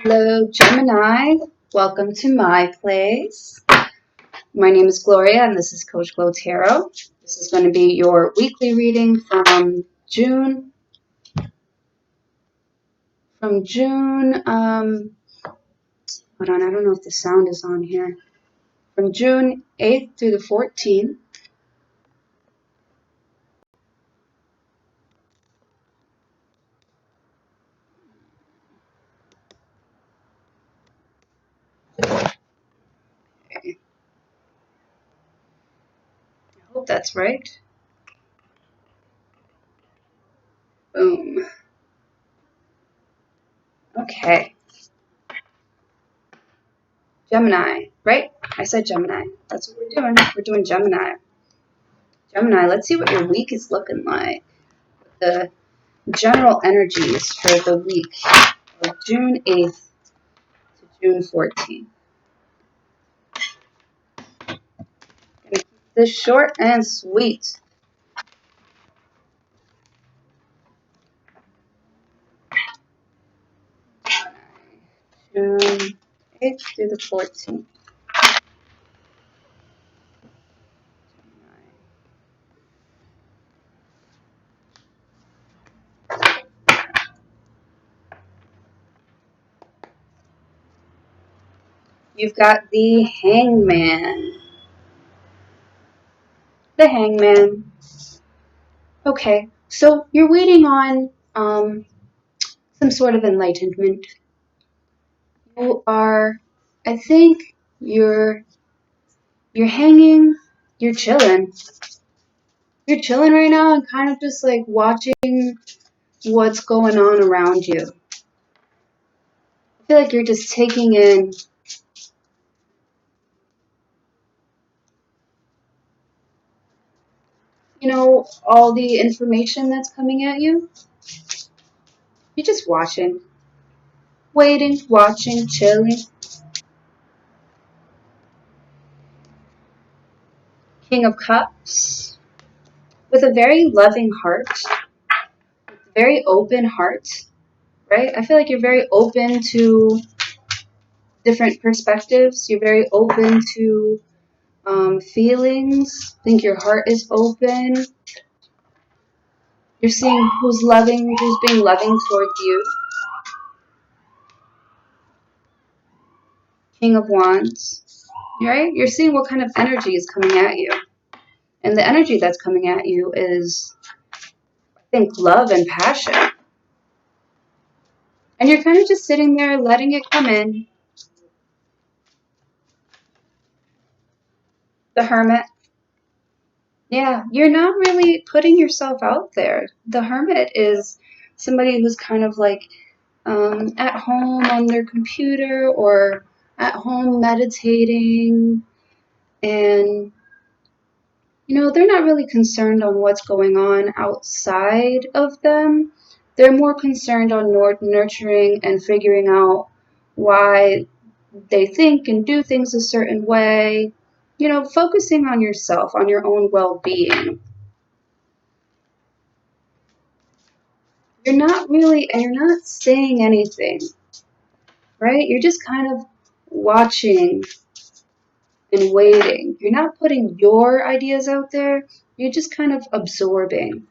Hello, Gemini. Welcome to my place. My name is Gloria, and this is Coach Glow Tarot. This is going to be your weekly reading from June. Hold on, I don't know if the sound is on here. From June 8th through the 14th. Okay. I hope that's right. Boom. Okay. Gemini, right? I said Gemini. That's what we're doing. We're doing Gemini. Gemini, let's see what your week is looking like. The general energies for the week of June 8th to June 14th. Gonna keep this short and sweet. June 8th through the 14th. You've got the Hangman. The Hangman. Okay, so you're waiting on some sort of enlightenment. You are, I think, you're hanging, you're chilling. You're chilling right now and kind of just like watching what's going on around you. I feel like you're just taking in all the information that's coming at you. You're just watching, waiting, watching, chilling. King of Cups, with a very loving heart, very open heart, right? I feel like you're very open to different perspectives. You're very open to feelings. I think your heart is open. You're seeing who's being loving towards you. King of Wands, right? You're seeing what kind of energy is coming at you. And the energy that's coming at you is, I think, love and passion. And you're kind of just sitting there letting it come in. The Hermit. Yeah, you're not really putting yourself out there. The Hermit is somebody who's kind of like at home on their computer or at home meditating, and they're not really concerned on what's going on outside of them. They're more concerned on nurturing and figuring out why they think and do things a certain way. Focusing on yourself, on your own well-being. You're not saying anything, right? You're just kind of watching and waiting. You're not putting your ideas out there. You're just kind of absorbing.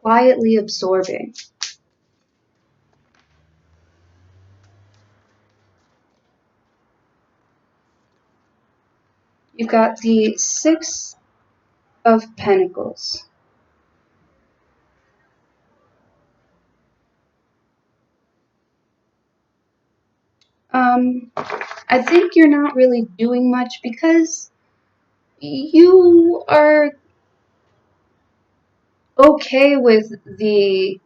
Quietly absorbing. You've got the Six of Pentacles. I think you're not really doing much because you are okay with the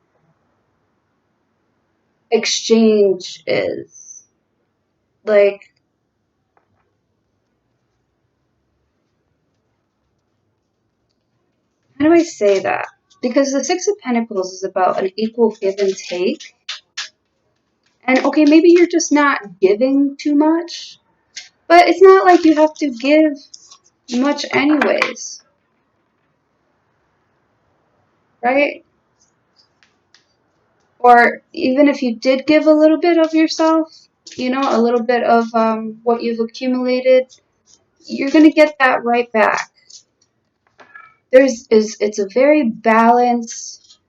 exchange is. Like, how do I say that? Because the Six of Pentacles is about an equal give and take. And okay, maybe you're just not giving too much, but it's not like you have to give much anyways, right? Or even if you did give a little bit of yourself, you know, a little bit of what you've accumulated, you're going to get that right back. It's a very balanced,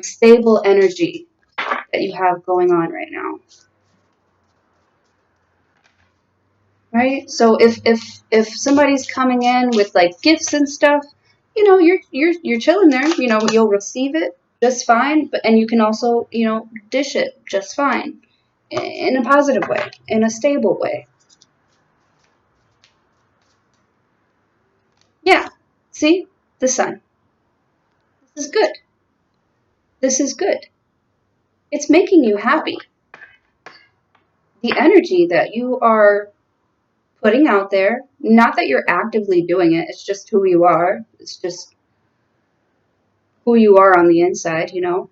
stable energy that you have going on right now. Right? So if somebody's coming in with like gifts and stuff, you know, you're chilling there. You know, you'll receive it just fine, but and you can also, you know, dish it just fine in a positive way, in a stable way. Yeah. See? The sun. This is good. This is good. It's making you happy. The energy that you are putting out there, not that you're actively doing it, it's just who you are. It's just who you are on the inside, you know.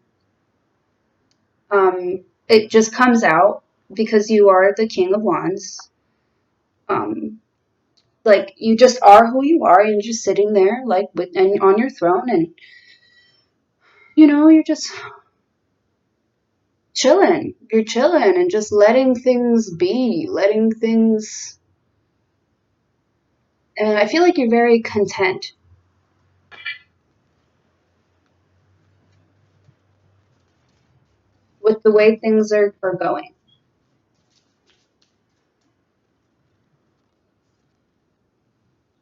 It just comes out because you are the King of Wands. Um, like you just are who you are, and you're just sitting there, like with and on your throne, and you know you're just chilling. You're chilling and just letting things be, letting things. And I feel like you're very content with the way things are going.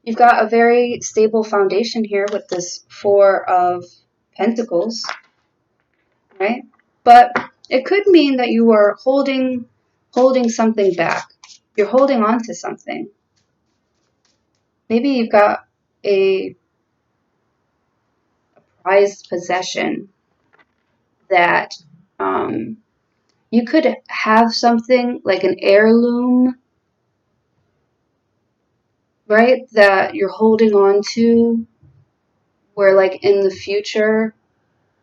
You've got a very stable foundation here with this Four of Pentacles, right? But it could mean that you are holding something back. You're holding on to something. Maybe you've got a prized possession that you could have something like an heirloom, right? That you're holding on to, where like in the future,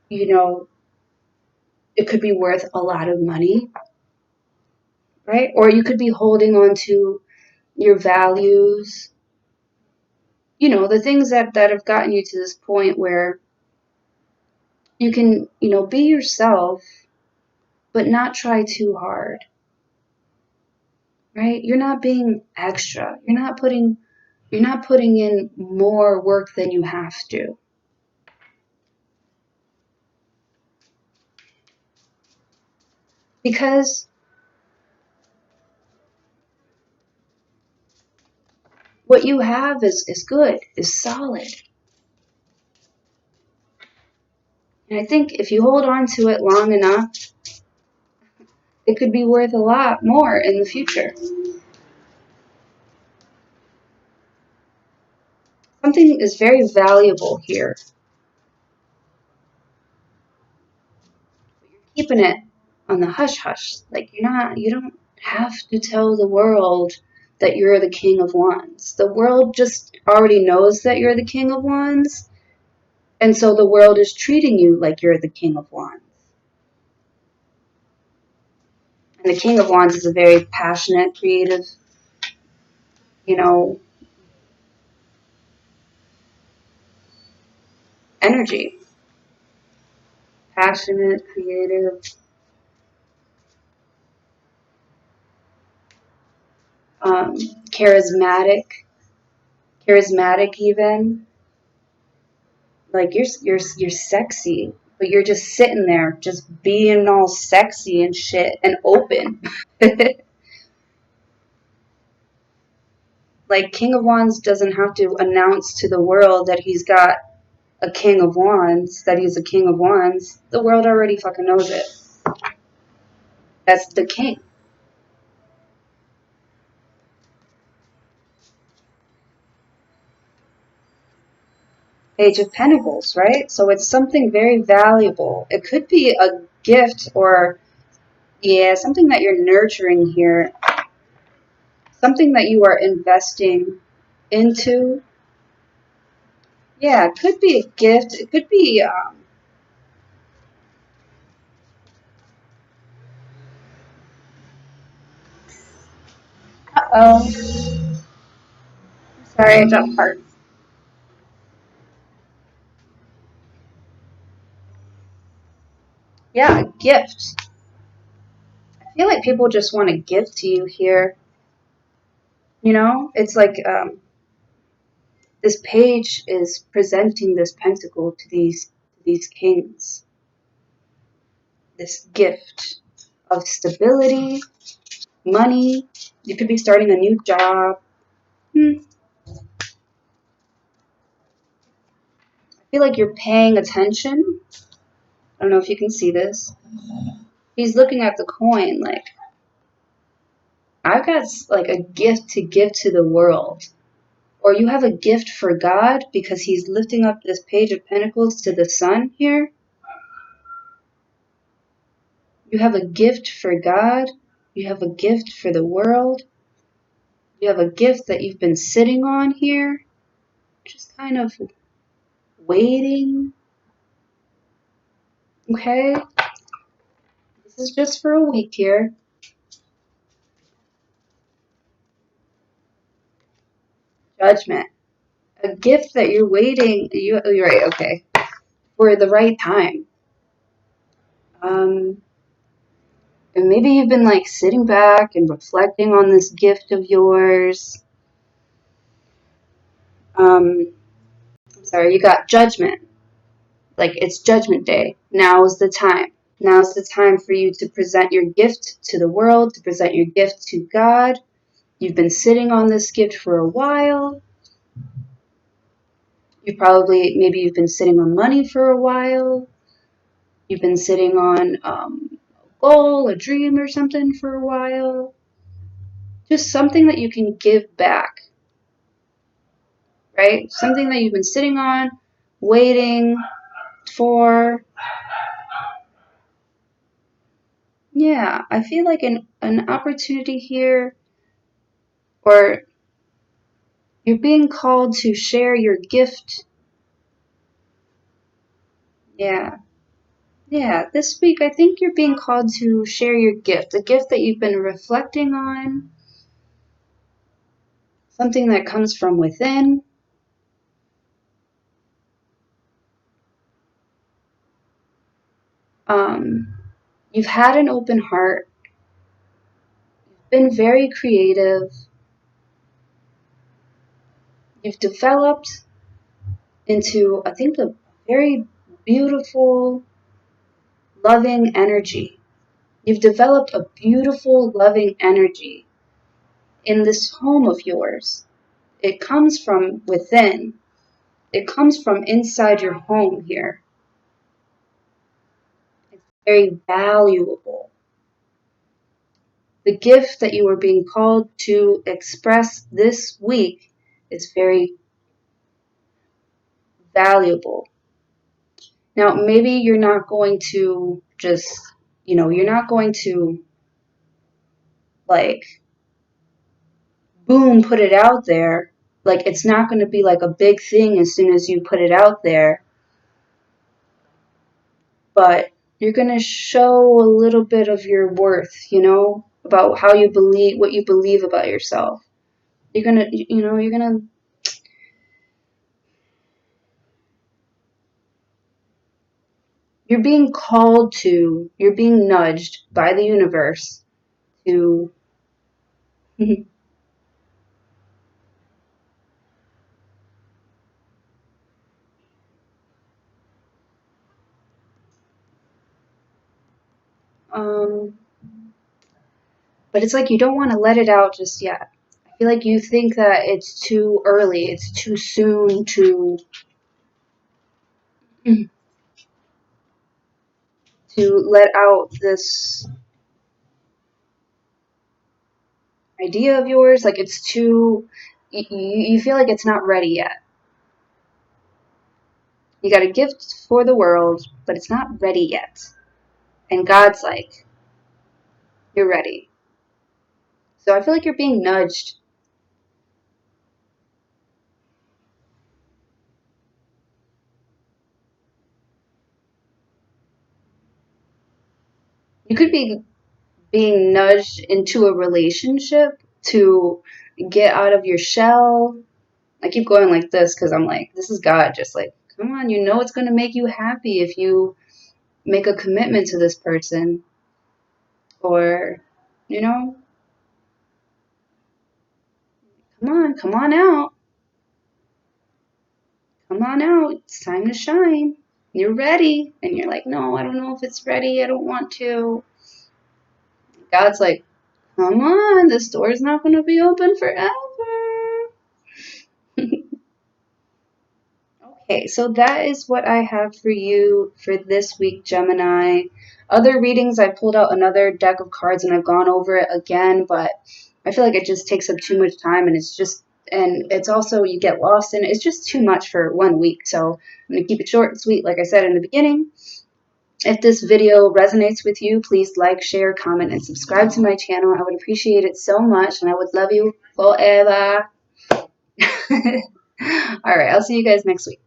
you know, it could be worth a lot of money, right? Or you could be holding on to your values, you know, the things that have gotten you to this point where you can, you know, be yourself, but not try too hard, right? You're not being extra. You're not putting in more work than you have to. Because what you have is good, is solid. And I think if you hold on to it long enough, it could be worth a lot more in the future. Something is very valuable here. Keeping it on the hush hush. Like you don't have to tell the world that you're the King of Wands. The world just already knows that you're the King of Wands. And so the world is treating you like you're the King of Wands. And the King of Wands is a very passionate, creative, you know, energy. Passionate, creative, um, charismatic, charismatic even. Like you're sexy, but you're just sitting there, just being all sexy and shit and open. Like King of Wands doesn't have to announce to the world that he's got a King of Wands, that he's a King of Wands. The world already fucking knows it. That's the king. Page of Pentacles, right? So it's something very valuable. It could be a gift or, yeah, something that you're nurturing here, something that you are investing into. Yeah, it could be a gift. It could be, uh-oh, sorry, I dropped heart. Yeah, a gift. I feel like people just want to give to you here. You know, it's like this page is presenting this pentacle to these kings. This gift of stability, money. You could be starting a new job. I feel like you're paying attention. I don't know if you can see this. He's looking at the coin like, I've got like a gift to give to the world. Or you have a gift for God because he's lifting up this page of pentacles to the sun here. You have a gift for God. You have a gift for the world. You have a gift that you've been sitting on here, just kind of waiting. Okay? This is just for a week here. Judgment. A gift that you're waiting. You're right, okay. For the right time. And maybe you've been like sitting back and reflecting on this gift of yours. I'm sorry, you got judgment. Like it's judgment day. Now is the time. Now is the time for you to present your gift to the world, to present your gift to God. You've been sitting on this gift for a while. Maybe you've been sitting on money for a while. You've been sitting on a goal, a dream or something for a while. Just something that you can give back, right? Something that you've been sitting on, waiting for. Yeah, I feel like an opportunity here, or you're being called to share your gift. Yeah. Yeah, this week I think you're being called to share your gift, a gift that you've been reflecting on, something that comes from within. You've had an open heart, you've been very creative, you've developed into, I think, a very beautiful, loving energy. You've developed a beautiful, loving energy in this home of yours. It comes from within. It comes from inside your home here. It's very valuable. The gift that you are being called to express this week is very valuable. Now, maybe you're not going to just, you're not going to like, boom, put it out there. Like, it's not going to be like a big thing as soon as you put it out there. But you're going to show a little bit of your worth, about how you believe, what you believe about yourself. You're going to, you're being nudged by the universe to um but it's like you don't want to let it out just yet. I feel like you think that it's too early, it's too soon to let out this idea of yours. Like it's too, you feel like it's not ready yet. You got a gift for the world, but it's not ready yet. And God's like, you're ready. So I feel like you're being nudged. You could be being nudged into a relationship to get out of your shell. I keep going like this because I'm like, this is God just like, come on, it's going to make you happy if you make a commitment to this person, or, you know, come on out. Come on out. It's time to shine. You're ready. And you're like, no, I don't know if it's ready. I don't want to. God's like, come on, this door's not going to be open forever. Okay, so that is what I have for you for this week, Gemini. Other readings, I pulled out another deck of cards and I've gone over it again, but I feel like it just takes up too much time, and it's also, you get lost in it. It's just too much for 1 week. So I'm going to keep it short and sweet, like I said in the beginning. If this video resonates with you, please like, share, comment, and subscribe to my channel. I would appreciate it so much, and I would love you forever. All right, I'll see you guys next week.